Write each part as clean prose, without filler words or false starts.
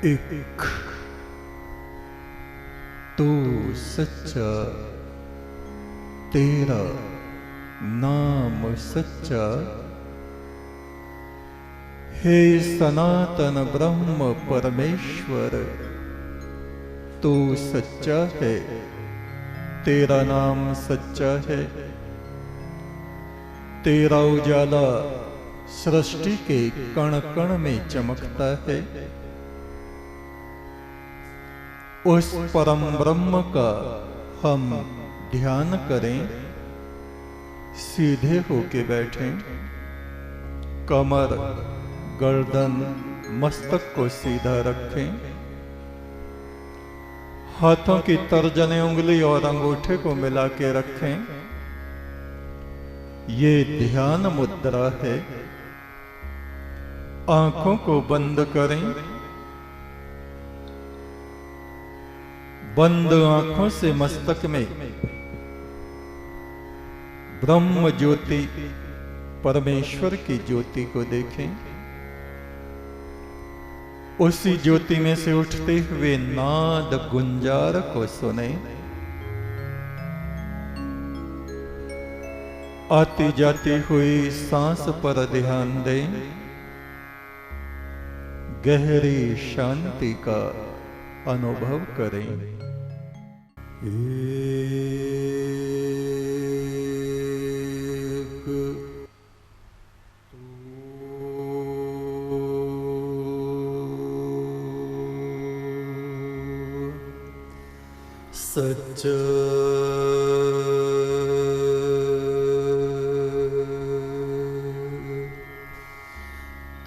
एक तू सच्चा, तेरा नाम सच्चा, हे सनातन ब्रह्म परमेश्वर, तू सच्चा है, तेरा नाम सच्चा है। तेरा उजाला सृष्टि के कण कण में चमकता है। उस परम ब्रह्म का हम ध्यान करें, सीधे होके बैठें, कमर गर्दन मस्तक को सीधा रखें, हाथों की तर्जनी उंगली और अंगूठे को मिला के रखें। ये ध्यान मुद्रा है। आंखों को बंद करें। बंद आंखों से मस्तक में ब्रह्म ज्योति परमेश्वर की ज्योति को देखें। उसी ज्योति में से उठते हुए नाद गुंजार को सुने। आती जाती हुई सांस पर ध्यान दें। गहरी शांति का अनुभव करें। सच्चा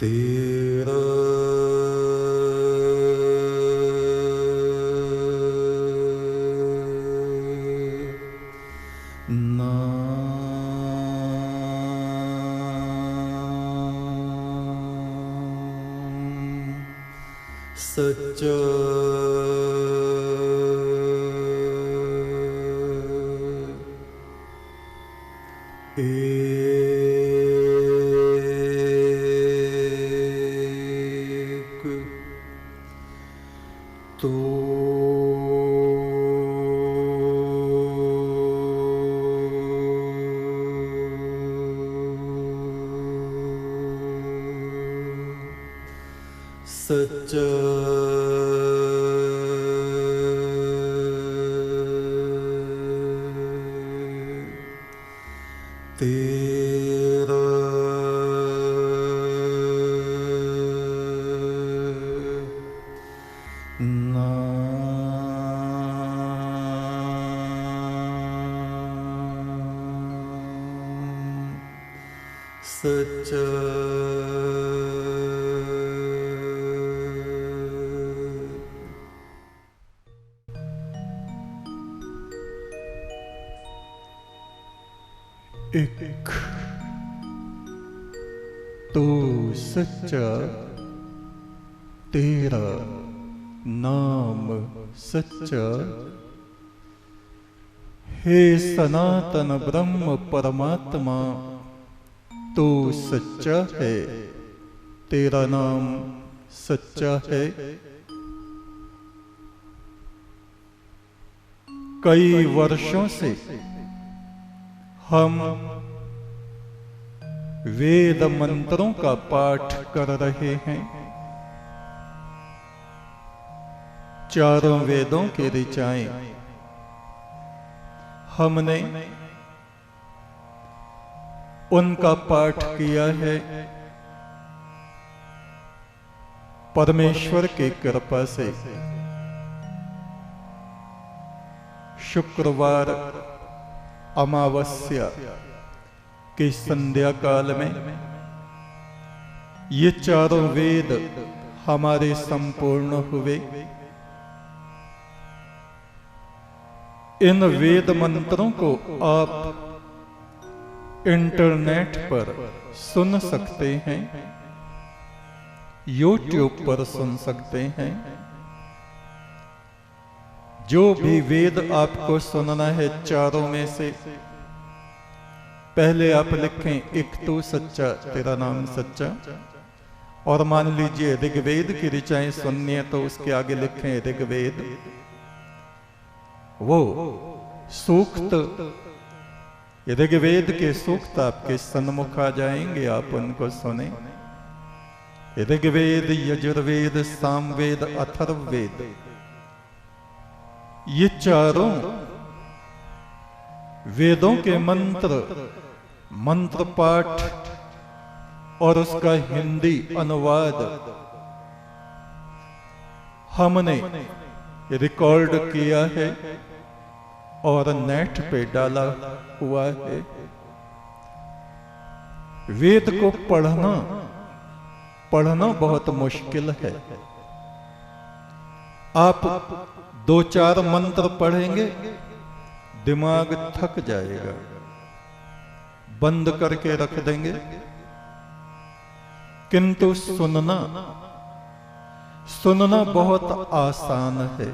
तेरा सच्चा एक तो सच्चा तेरा नाम सच्चा एक तू सच्चा, तेरा नाम सच्चा, हे सनातन ब्रह्म परमात्मा, तू सच्चा है, तेरा नाम सच्चा है। कई वर्षों से हम वेद मंत्रों का पाठ कर रहे हैं। चारों वेदों के ऋचाएं हमने उनका पाठ किया है। परमेश्वर की कृपा से शुक्रवार अमावस्या के संध्या काल में ये चारों वेद हमारे संपूर्ण हुए। इन वेद मंत्रों को आप इंटरनेट पर सुन सकते हैं, YouTube पर सुन सकते हैं। जो भी वेद आपको सुनना है चारों में से, पहले आप लिखें एक तू सच्चा, तेरा नाम सच्चा। और मान लीजिए ऋग्वेद की ऋचाएं सुननी है तो उसके आगे लिखें ऋग्वेद, वो सूक्त, ऋग्वेद के सूक्त आपके सन्मुख आ जाएंगे, आप उनको सुने। ऋग्वेद, यजुर्वेद, सामवेद, अथर्ववेद, ये चारों वेदों के मंत्र पाठ और उसका हिंदी अनुवाद हमने रिकॉर्ड किया है और नेट पे डाला हुआ है। वेद को पढ़ना बहुत मुश्किल है। आप 2-4 मंत्र पढ़ेंगे, दिमाग थक जाएगा, बंद करके रख देंगे। किंतु सुनना बहुत आसान है।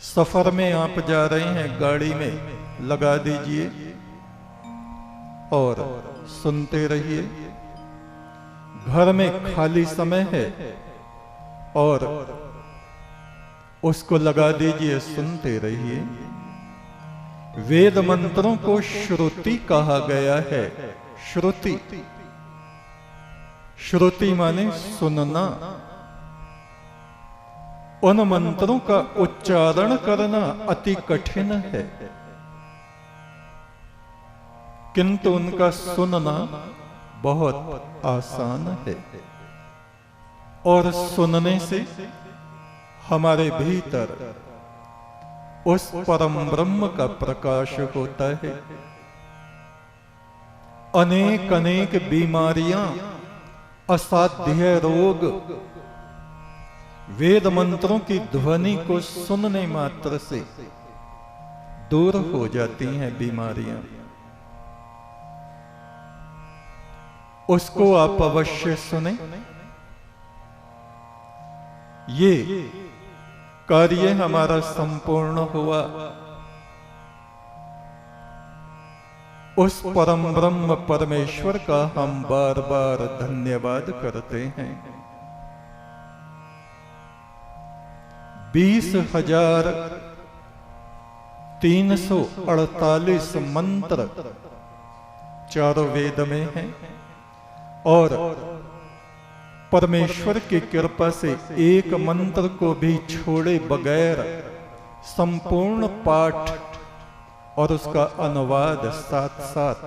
सफर में आप जा रहे हैं, गाड़ी में लगा दीजिए और सुनते रहिए। घर में खाली समय है और उसको लगा दीजिए, सुनते रहिए। वेद मंत्रों को श्रुति कहा गया है। श्रुति माने सुनना। उन मंत्रों का उच्चारण करना अति कठिन है, किंतु उनका सुनना बहुत आसान है। और सुनने से हमारे भीतर उस परम ब्रह्म का प्रकाश होता है। अनेक बीमारियां, असाध्य रोग वेद मंत्रों की ध्वनि को सुनने मात्र से दूर हो जाती हैं बीमारियां। उसको आप अवश्य सुने। ये कार्य हमारा संपूर्ण हुआ। उस परम ब्रह्म परमेश्वर का हम बार बार धन्यवाद करते हैं। 20,348 मंत्र चारों वेद में हैं और परमेश्वर की कृपा से एक मंत्र को भी छोड़े बगैर संपूर्ण पाठ और उसका अनुवाद साथ साथ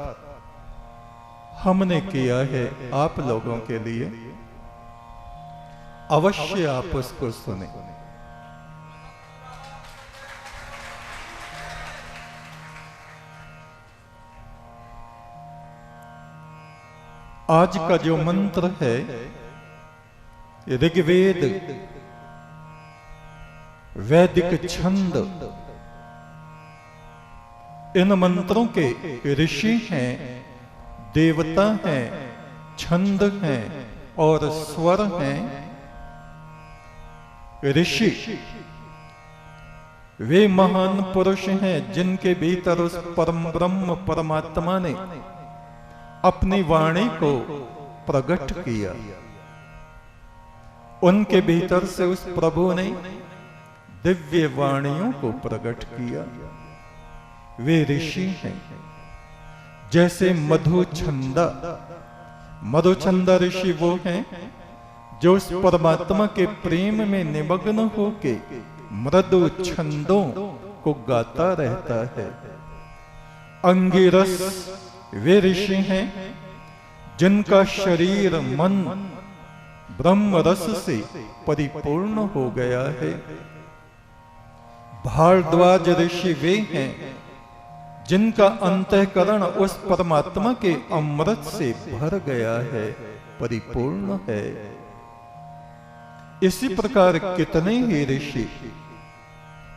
हमने किया है आप लोगों के लिए। अवश्य आप उसको सुने। आज का जो मंत्र है ऋग्वेद वैदिक छंद, इन मंत्रों के ऋषि हैं, देवता हैं, छंद हैं और स्वर हैं। ऋषि वे महान पुरुष हैं जिनके भीतर उस परम ब्रह्म परमात्मा ने अपनी वाणी को प्रकट किया। उनके भीतर से उस प्रभु ने दिव्य वाणियों को प्रकट किया। वे ऋषि हैं। जैसे मधुचंदा ऋषि वो हैं जो उस परमात्मा के प्रेम में निमग्न होके मृदु छंदों को गाता रहता है। अंगिरस वे ऋषि हैं जिनका शरीर मन ब्रह्म रस से परिपूर्ण हो गया है। भारद्वाज ऋषि वे हैं जिनका अंतःकरण उस परमात्मा के अमृत से भर गया है, परिपूर्ण है। इसी प्रकार कितने ही ऋषि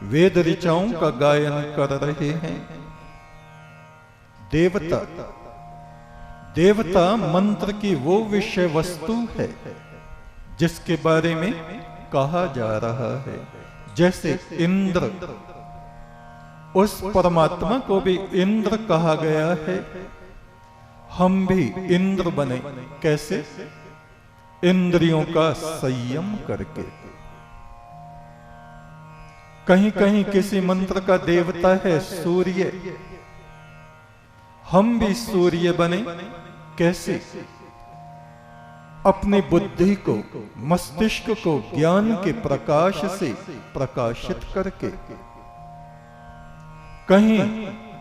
वेद ऋचाओं का गायन कर रहे हैं। देवता मंत्र की वो विषय वस्तु है जिसके बारे में कहा जा रहा है। जैसे इंद्र, उस परमात्मा को भी इंद्र कहा गया है। हम भी इंद्र बने। कैसे? इंद्रियों का संयम करके। कहीं कहीं किसी मंत्र का देवता है सूर्य, हम भी सूर्य बने। कैसे? अपनी बुद्धि को, मस्तिष्क को ज्ञान के प्रकाश से प्रकाशित करके। कहीं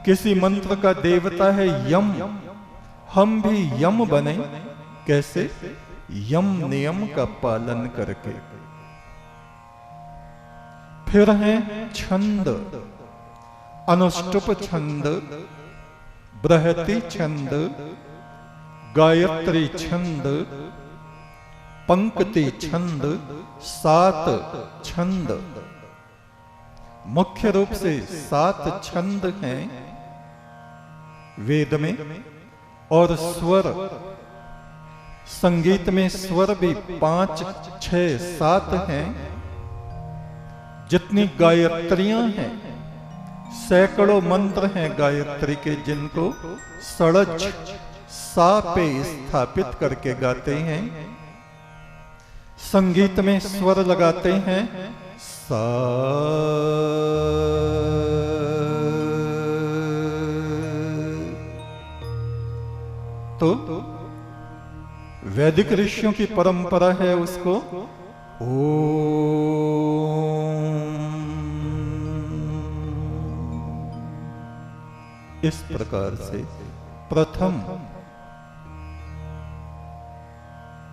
किसी मंत्र का देवता है यम, हम भी यम बने। कैसे? यम नियम का पालन करके। फिर है छंद, अनुष्टुप छंद, बृहति छंद, गायत्री छंद, पंक्ति छंद, 7 छंद। मुख्य रूप से 7 छंद हैं वेद में। और स्वर, संगीत में स्वर भी 5, 6, 7 हैं। जितनी गायत्रियां हैं, सैकड़ों मंत्र हैं गायत्री के, जिनको सड़ज सा पे स्थापित करके गाते हैं। संगीत में स्वर लगाते हैं सा, तो वैदिक ऋषियों की परंपरा है उसको इस प्रकार से। प्रथम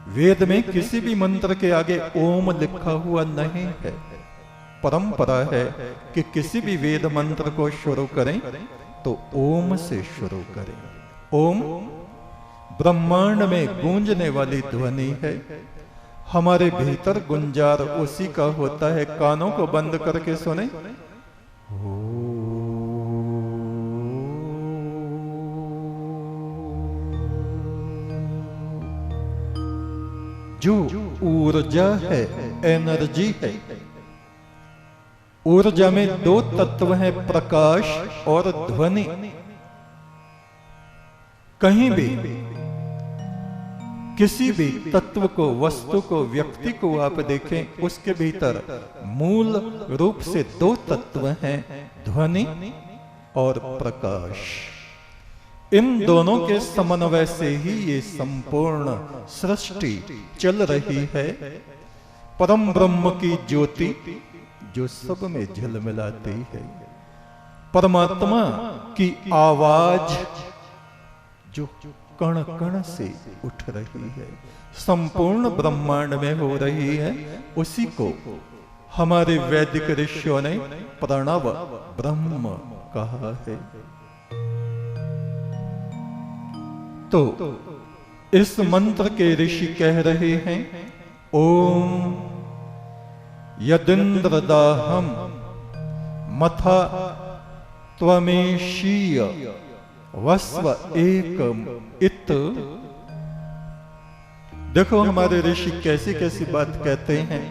वेद में किसी भी मंत्र के आगे ओम लिखा हुआ नहीं है। परंपरा है कि किसी भी वेद मंत्र को शुरू करें तो ओम से शुरू करें। ओम ब्रह्मांड में गूंजने वाली ध्वनि है। हमारे भीतर गुंजार उसी का होता है। कानों को बंद करके सुने। जो ऊर्जा है, एनर्जी है। ऊर्जा में 2 तत्व हैं, प्रकाश और ध्वनि। कहीं भी किसी भी तत्व को, वस्तु को, व्यक्ति को आप देखें, उसके भीतर मूल रूप से 2 तत्व हैं, ध्वनि और प्रकाश। इन दोनों के समन्वय से ही ये संपूर्ण सृष्टि चल रही है। परम ब्रह्म की ज्योति जो सब में झिलमिलाती है, परमात्मा की आवाज जो कण कण से उठ रही है, संपूर्ण ब्रह्मांड में हो रही है, उसी को हमारे वैदिक ऋषियों ने प्रणव ब्रह्म कहा है। तो इस मंत्र के ऋषि कह रहे हैं ओम यदिंद्रदाहम मथा त्वमेशीय वस्व एकम इत। देखो हमारे ऋषि कैसी कैसी बात कहते हैं।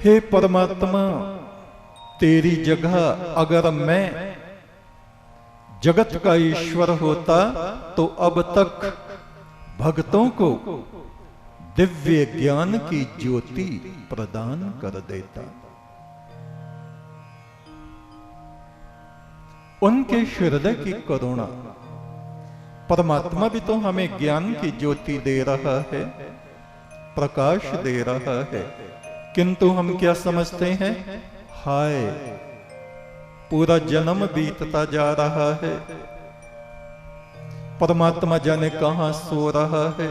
हे परमात्मा, तेरी जगह अगर मैं जगत का ईश्वर होता तो अब तक भक्तों को दिव्य ज्ञान की ज्योति प्रदान कर देता। उनके हृदय की करुणा। परमात्मा भी तो हमें ज्ञान की ज्योति दे रहा है, प्रकाश दे रहा है, किंतु हम क्या समझते हैं? हाय, पूरा जन्म बीतता जा रहा है, परमात्मा जाने कहां सो रहा है,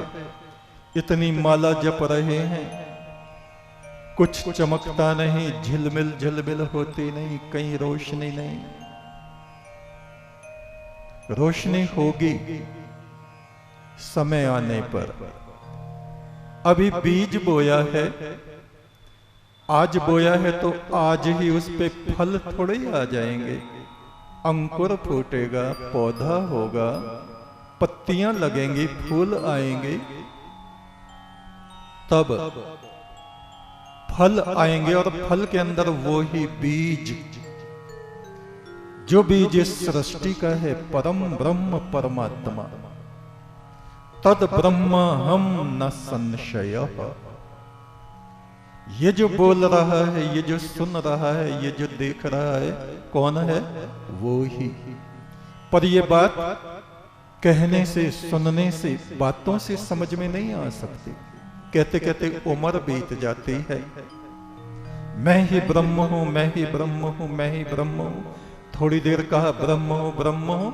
इतनी माला जप रहे हैं, कुछ चमकता नहीं, झिलमिल झिलमिल होती नहीं, कहीं रोशनी नहीं। रोशनी होगी समय आने पर। अभी बीज बोया है, आज बोया है तो आज ही उस पे फल थोड़े आ जाएंगे। अंकुर फूटेगा, पौधा होगा, पत्तियां लगेंगी, फूल आएंगे, तब फल आएंगे। और फल के अंदर वो ही बीज, जो बीज इस सृष्टि का है, परम ब्रह्म परमात्मा, तद ब्रह्म हम न संशय। ये जो बोल रहा है, ये जो सुन रहा है, ये जो देख रहा है, कौन है? वो ही। पर ये बात कहने से, सुनने से, बातों से समझ में नहीं आ सकती। कहते कहते उम्र बीत जाती है। मैं ही ब्रह्म हूं, मैं ही ब्रह्म हूं, मैं ही ब्रह्म हूं। थोड़ी देर कहा ब्रह्म हूं, ब्रह्म हूं,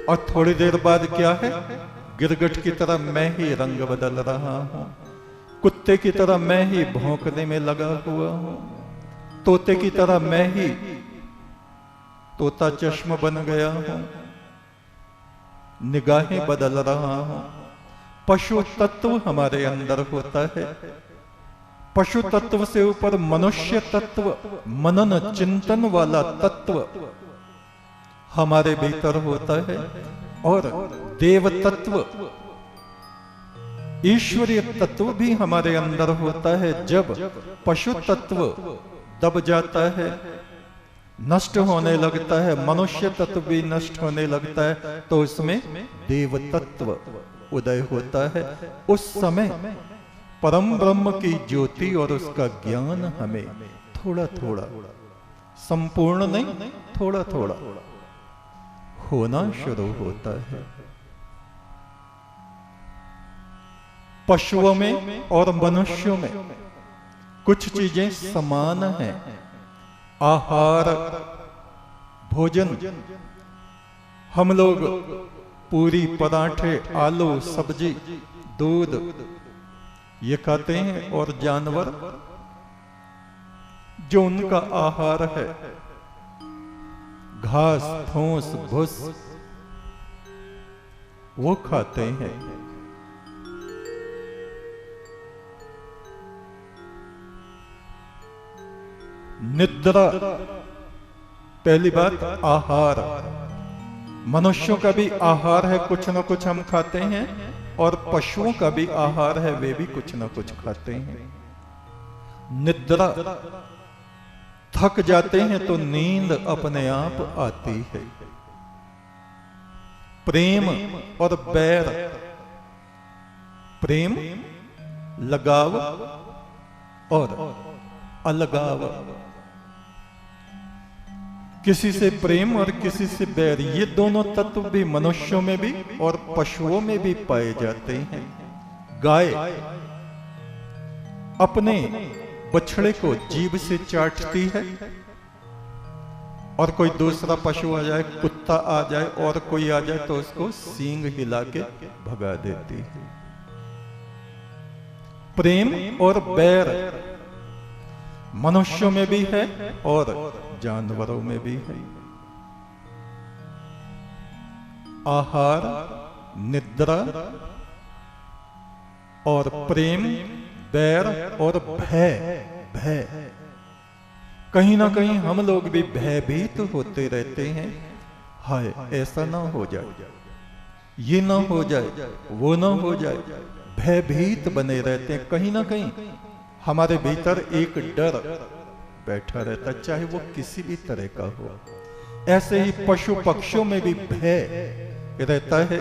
और थोड़ी देर बाद क्या है? गिरगिट की तरह मैं ही रंग बदल रहा हूं, कुत्ते की तरह मैं ही भौंकने में लगा हुआ हूं, तोते की तरह मैं ही तोता चश्म बन गया हूं, निगाहें बदल रहा हूं। पशु तत्व हमारे अंदर होता है। पशु तत्व से ऊपर मनुष्य तत्व, मनन चिंतन वाला तत्व हमारे भीतर होता है। और देव तत्व, ईश्वरीय तत्व भी हमारे अंदर होता है। जब पशु तत्व दब जाता है, नष्ट होने लगता है, मनुष्य तत्व भी नष्ट होने लगता है, तो उसमें देव तत्व उदय होता है। उस समय परम ब्रह्म की ज्योति और उसका ज्ञान हमें थोड़ा थोड़ा, संपूर्ण नहीं, थोड़ा थोड़ा होना शुरू होता है। पशुओं में और मनुष्यों में कुछ चीजें समान हैं। आहार, भोजन, हम लोग पूरी, पराठे, आलू, सब्जी, दूध ये खाते हैं। और जानवर जो उनका आहार है, घास, फूस, भूस, वो खाते हैं। निद्रा, पहली बात आहार। मनुष्यों का भी आहार है, कुछ ना कुछ हम खाते हैं, और पशुओं का भी आहार है, वे भी कुछ ना कुछ खाते हैं। निद्रा, थक जाते हैं तो नींद अपने आप आती है। प्रेम और बैर, प्रेम लगाव और अलगाव, किसी से प्रेम और किसी से बैर, ये दोनों तत्व भी मनुष्यों में भी और पशुओं में भी पाए जाते हैं। गाय अपने बछड़े को जीभ से चाटती है, और कोई दूसरा पशु आ जाए, कुत्ता आ जाए और कोई आ जाए तो उसको सींग हिला के भगा देती है। प्रेम और बैर मनुष्यों में भी है और जानवरों में भी है। आहार, निद्रा और प्रेम, बैर और भय। भय, कहीं ना कहीं हम लोग भी भयभीत होते रहते हैं। हाय ऐसा ना हो जाए, ये ना हो जाए, वो ना हो जाए, भयभीत बने रहते हैं। कहीं ना कहीं हमारे भीतर एक डर बैठा रहता है, चाहे वो किसी भी तरह का हो। ऐसे ही पशु पक्षियों में भी भय रहता है।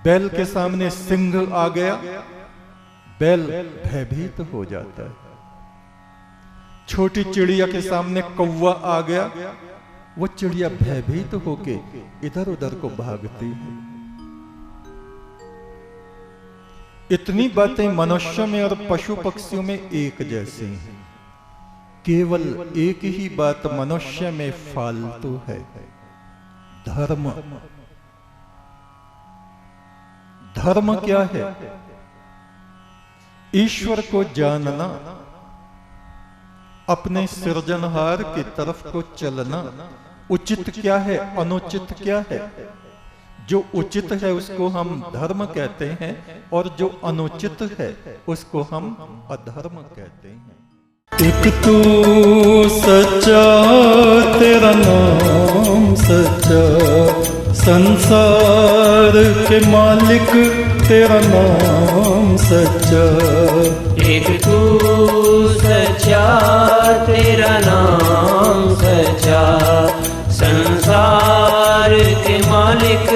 बैल के सामने सिंह आ गया, बैल भयभीत हो जाता है। छोटी चिड़िया के सामने कौवा आ गया, वो चिड़िया भयभीत होके इधर उधर को भागती है। इतनी बातें मनुष्य में और पशु पक्षियों में एक जैसी हैं। केवल एक ही बात मनुष्य में फालतू है, धर्म। धर्म क्या है? ईश्वर को जानना, अपने सृजनहार की तरफ को चलना। उचित क्या है, अनुचित क्या है? जो उचित है उसको हम धर्म कहते हैं, और जो अनुचित है उसको हम अधर्म कहते हैं। एक तू सच्चा, तेरा नाम सच्चा, संसार के मालिक तेरा नाम सच्चा। एक तू सच्चा, तेरा नाम सच्चा, संसार के मालिक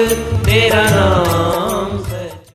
तेरा नाम